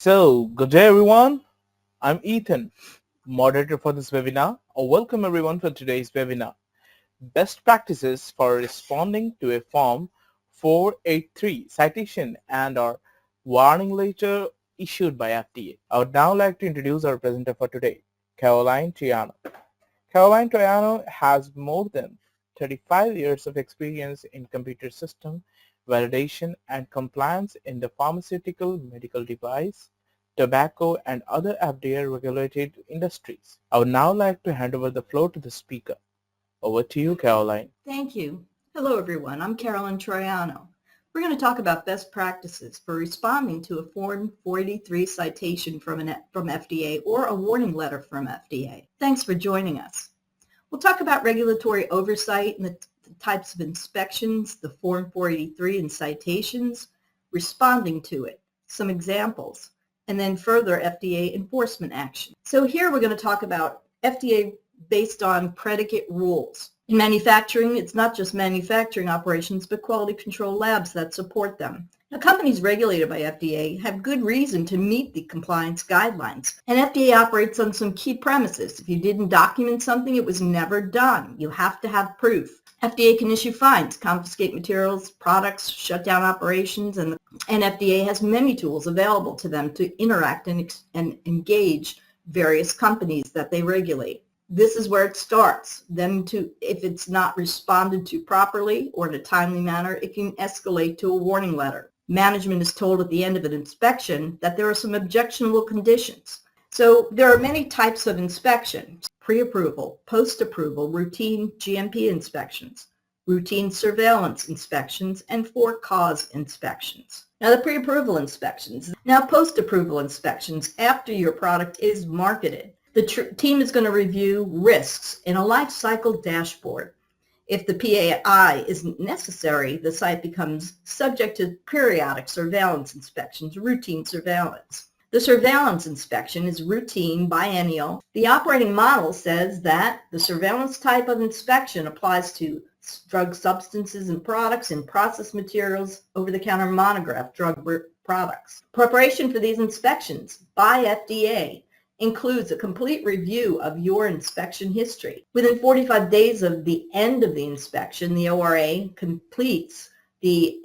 Good day everyone. I'm Ethan, moderator for this webinar. Welcome everyone for today's webinar. Best practices for responding to a Form 483 citation and or warning letter issued by FDA. I would now like to introduce our presenter for today, Caroline Triano. Caroline Triano has more than 35 years of experience in computer system validation and compliance in the pharmaceutical, medical device, tobacco, and other FDA-regulated industries. I would now like to hand over the floor to the speaker. Over to you, Caroline. Thank you. Hello, everyone. I'm Carolyn Troiano. We're going to talk about best practices for responding to a Form 483 citation from FDA or a warning letter from FDA. Thanks for joining us. We'll talk about regulatory oversight and the types of inspections, the Form 483 and citations, responding to it, some examples, and then further FDA enforcement action. So here we're going to talk about FDA based on predicate rules. In manufacturing, it's not just manufacturing operations, but quality control labs that support them. Now, companies regulated by FDA have good reason to meet the compliance guidelines, and FDA operates on some key premises. If you didn't document something, it was never done. You have to have proof. FDA can issue fines, confiscate materials, products, shut down operations, and FDA has many tools available to them to interact and engage various companies that they regulate. This is where it starts. Then if it's not responded to properly or in a timely manner, it can escalate to a warning letter. Management is told at the end of an inspection that there are some objectionable conditions. So there are many types of inspection: pre-approval, post-approval, routine GMP inspections, routine surveillance inspections, and for-cause inspections. Now the pre-approval inspections. Now post-approval inspections after your product is marketed. The team is going to review risks in a life cycle dashboard. If the PAI isn't necessary, the site becomes subject to periodic surveillance inspections, routine surveillance. The surveillance inspection is routine, biennial. The operating model says that the surveillance type of inspection applies to drug substances and products and processed materials, over-the-counter monograph drug products. Preparation for these inspections by FDA includes a complete review of your inspection history. Within 45 days of the end of the inspection, the ORA completes the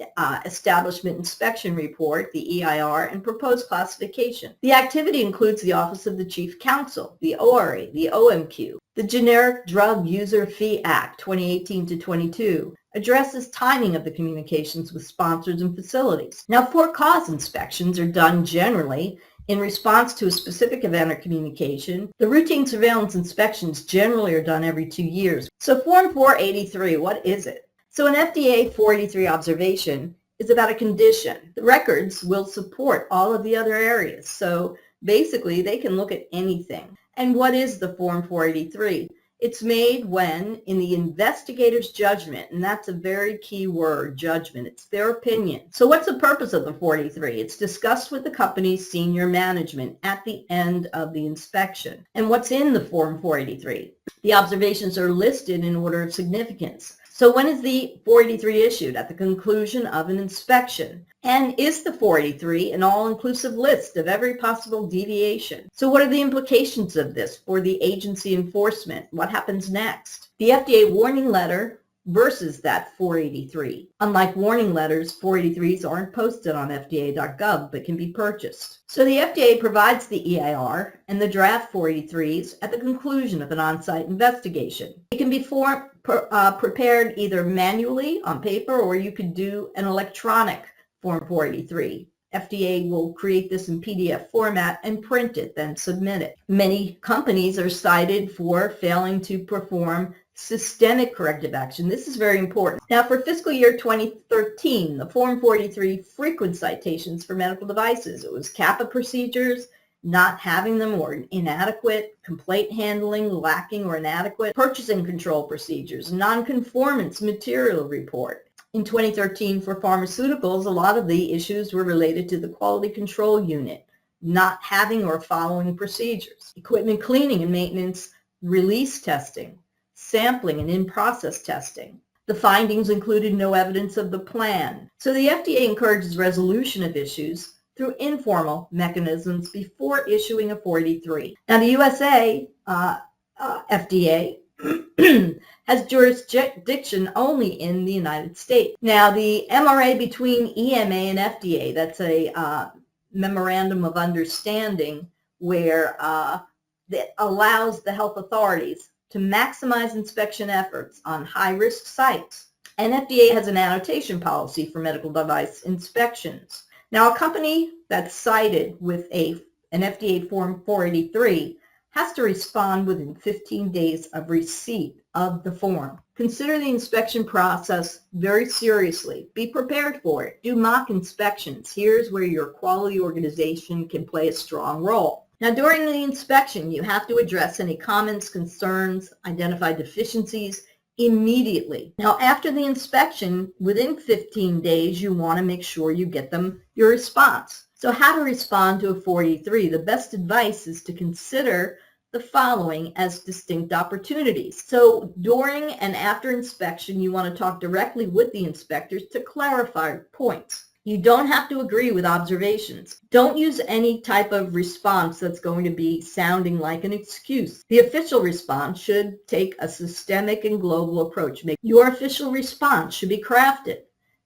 Establishment Inspection Report, the EIR, and proposed classification. The activity includes the Office of the Chief Counsel, the ORA, the OMQ. The Generic Drug User Fee Act 2018-22 addresses timing of the communications with sponsors and facilities. Now, for-cause inspections are done generally in response to a specific event or communication. The routine surveillance inspections generally are done every 2 years. So Form 483, what is it? So an FDA 483 observation is about a condition. The records will support all of the other areas. So basically, they can look at anything. And what is the Form 483? It's made when, in the investigator's judgment, and that's a very key word, judgment, it's their opinion. So what's the purpose of the 483? It's discussed with the company's senior management at the end of the inspection. And what's in the Form 483? The observations are listed in order of significance. So when is the 483 issued? At the conclusion of an inspection. And is the 483 an all-inclusive list of every possible deviation? So what are the implications of this for the agency enforcement? What happens next? The FDA warning letter versus that 483. Unlike warning letters, 483s aren't posted on fda.gov but can be purchased. So the FDA provides the EIR and the draft 483s at the conclusion of an on-site investigation. It can be prepared either manually on paper, or you could do an electronic Form 483. FDA will create this in PDF format and print it, then submit it. Many companies are cited for failing to perform systemic corrective action. This is very important. Now, for fiscal year 2013, the Form 483 frequent citations for medical devices, it was CAPA procedures, not having them or inadequate, complaint handling, lacking or inadequate, purchasing control procedures, non-conformance material report. In 2013, for pharmaceuticals, a lot of the issues were related to the quality control unit, not having or following procedures, equipment cleaning and maintenance, release testing, sampling and in-process testing. The findings included no evidence of the plan. So the FDA encourages resolution of issues through informal mechanisms before issuing a 483. Now, the USA FDA has jurisdiction only in the United States. Now, the MRA between EMA and FDA, that's a memorandum of understanding where that allows the health authorities to maximize inspection efforts on high-risk sites. And FDA has an annotation policy for medical device inspections. Now, a company that's cited with an FDA Form 483 has to respond within 15 days of receipt of the form. Consider the inspection process very seriously. Be prepared for it. Do mock inspections. Here's where your quality organization can play a strong role. Now, during the inspection, you have to address any comments, concerns, identify deficiencies immediately. Now, after the inspection, within 15 days, you want to make sure you get them your response. So how to respond to a 483? The best advice is to consider the following as distinct opportunities. So during and after inspection, you want to talk directly with the inspectors to clarify points. You don't have to agree with observations. Don't use any type of response that's going to be sounding like an excuse. The official response should take a systemic and global approach. Your official response should be crafted.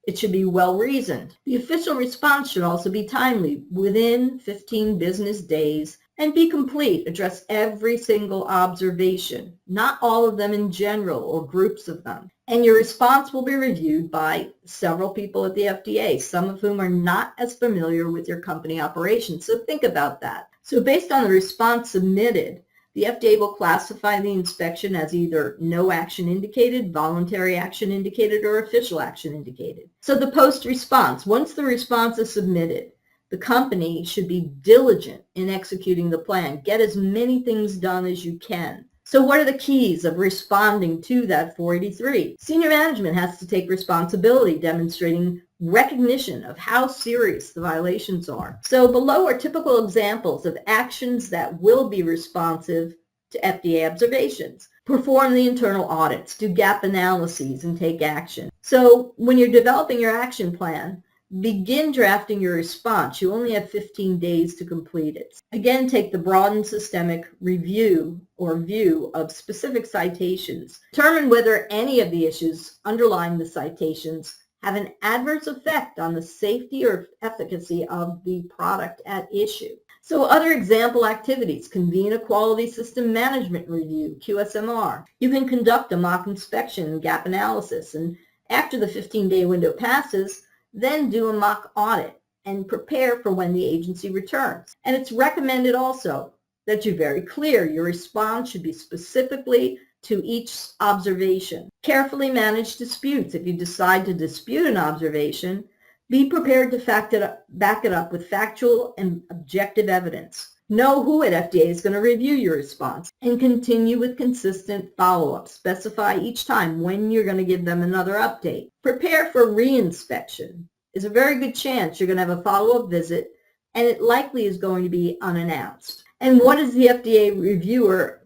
It should be well-reasoned. The official response should also be timely, within 15 business days, and be complete. Address every single observation, not all of them in general or groups of them. And your response will be reviewed by several people at the FDA, some of whom are not as familiar with your company operations. So think about that. So based on the response submitted, the FDA will classify the inspection as either no action indicated, voluntary action indicated, or official action indicated. So the post-response, once the response is submitted, the company should be diligent in executing the plan. Get as many things done as you can. So what are the keys of responding to that 483? Senior management has to take responsibility, demonstrating recognition of how serious the violations are. So below are typical examples of actions that will be responsive to FDA observations. Perform the internal audits, do gap analyses, and take action. So when you're developing your action plan, begin drafting your response. You only have 15 days to complete it. Again, take the broad and systemic review or view of specific citations. Determine whether any of the issues underlying the citations have an adverse effect on the safety or efficacy of the product at issue. So other example activities: convene a quality system management review, QSMR. You can conduct a mock inspection and gap analysis, and after the 15-day window passes, then do a mock audit and prepare for when the agency returns. And it's recommended also that you're very clear. Your response should be specifically to each observation. Carefully manage disputes. If you decide to dispute an observation, be prepared to back it up with factual and objective evidence. Know who at FDA is going to review your response, and continue with consistent follow-up. Specify each time when you're going to give them another update. Prepare for reinspection. There's a very good chance you're going to have a follow-up visit, and it likely is going to be unannounced. And what does the FDA reviewer,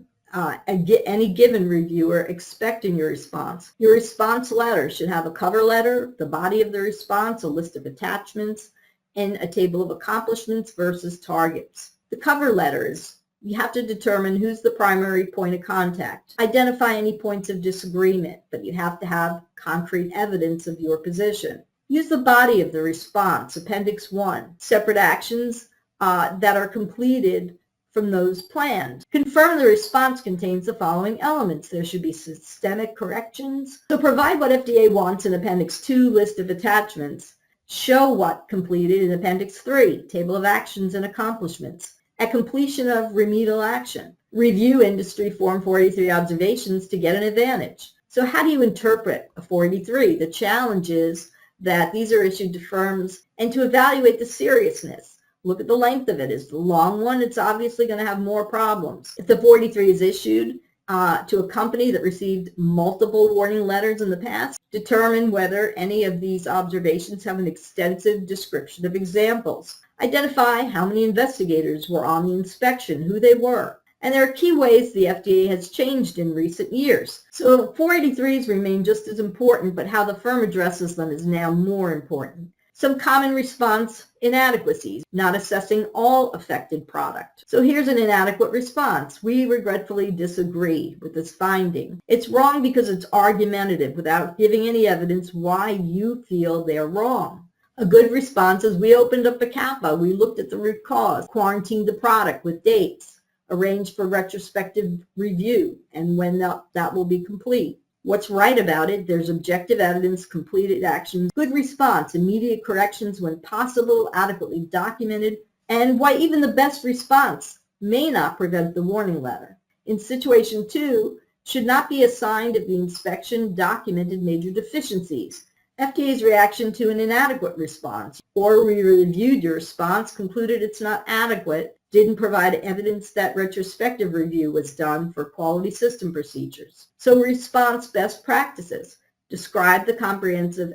any given reviewer, expect in your response? Your response letter should have a cover letter, the body of the response, a list of attachments, and a table of accomplishments versus targets. The cover letters, you have to determine who's the primary point of contact. Identify any points of disagreement, but you have to have concrete evidence of your position. Use the body of the response, Appendix 1, separate actions that are completed from those planned. Confirm the response contains the following elements. There should be systemic corrections. So provide what FDA wants in Appendix 2, list of attachments. Show what completed in Appendix 3, table of actions and accomplishments. At completion of remedial action, review industry Form 483 observations to get an advantage. So how do you interpret a 483? The challenge is that these are issued to firms, and to evaluate the seriousness. Look at the length of it. Is the long one? It's obviously going to have more problems. If the 483 is issued to a company that received multiple warning letters in the past, determine whether any of these observations have an extensive description of examples. Identify how many investigators were on the inspection, who they were. And there are key ways the FDA has changed in recent years. So 483s remain just as important, but how the firm addresses them is now more important. Some common response inadequacies: not assessing all affected product. So here's an inadequate response. We regretfully disagree with this finding. It's wrong because it's argumentative without giving any evidence why you feel they're wrong. A good response is: we opened up a CAPA, we looked at the root cause, quarantined the product with dates, arranged for retrospective review, and when that will be complete. What's right about it? There's objective evidence, completed actions, good response, immediate corrections when possible, adequately documented, and why even the best response may not prevent the warning letter. In situation 2, should not be assigned if the inspection documented major deficiencies. FDA's reaction to an inadequate response, or we reviewed your response, concluded it's not adequate, didn't provide evidence that retrospective review was done for quality system procedures. So response best practices: describe the comprehensive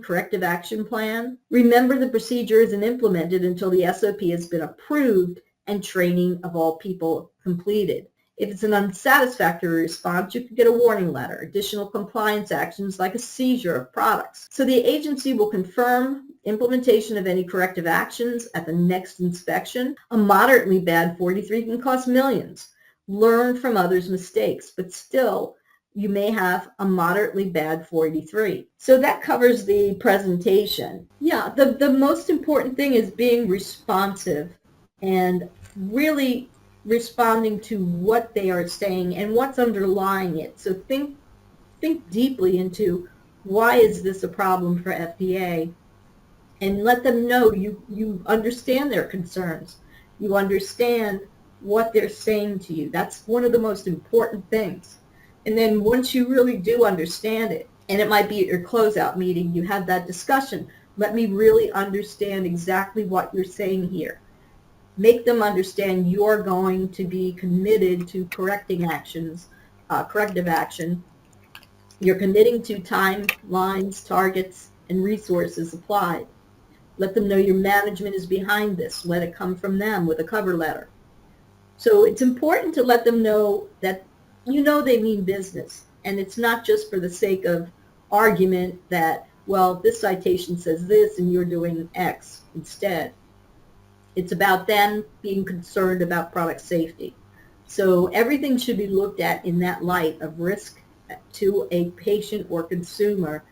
corrective action plan. Remember the procedure isn't implemented until the SOP has been approved and training of all people completed. If it's an unsatisfactory response, you could get a warning letter, additional compliance actions like a seizure of products. So the agency will confirm implementation of any corrective actions at the next inspection. A moderately bad 43 can cost millions. Learn from others' mistakes, but still you may have a moderately bad 43. So that covers the presentation. Yeah, the most important thing is being responsive and really responding to what they are saying and what's underlying it. So think deeply into why is this a problem for FDA, and let them know you understand their concerns. You understand what they're saying to you. That's one of the most important things. And then once you really do understand it, and it might be at your closeout meeting, you have that discussion. Let me really understand exactly what you're saying here. Make them understand you're going to be committed to corrective action. You're committing to timelines, targets, and resources applied. Let them know your management is behind this. Let it come from them with a cover letter. So it's important to let them know that they mean business, and it's not just for the sake of argument that, well, this citation says this and you're doing X instead. It's about them being concerned about product safety. So everything should be looked at in that light of risk to a patient or consumer,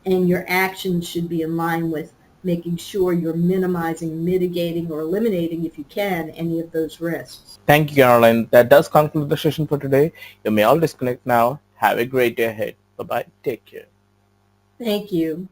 and your actions should be in line with making sure you're minimizing, mitigating, or eliminating, if you can, any of those risks. Thank you, Caroline. That does conclude the session for today. You may all disconnect now. Have a great day ahead. Bye-bye. Take care. Thank you.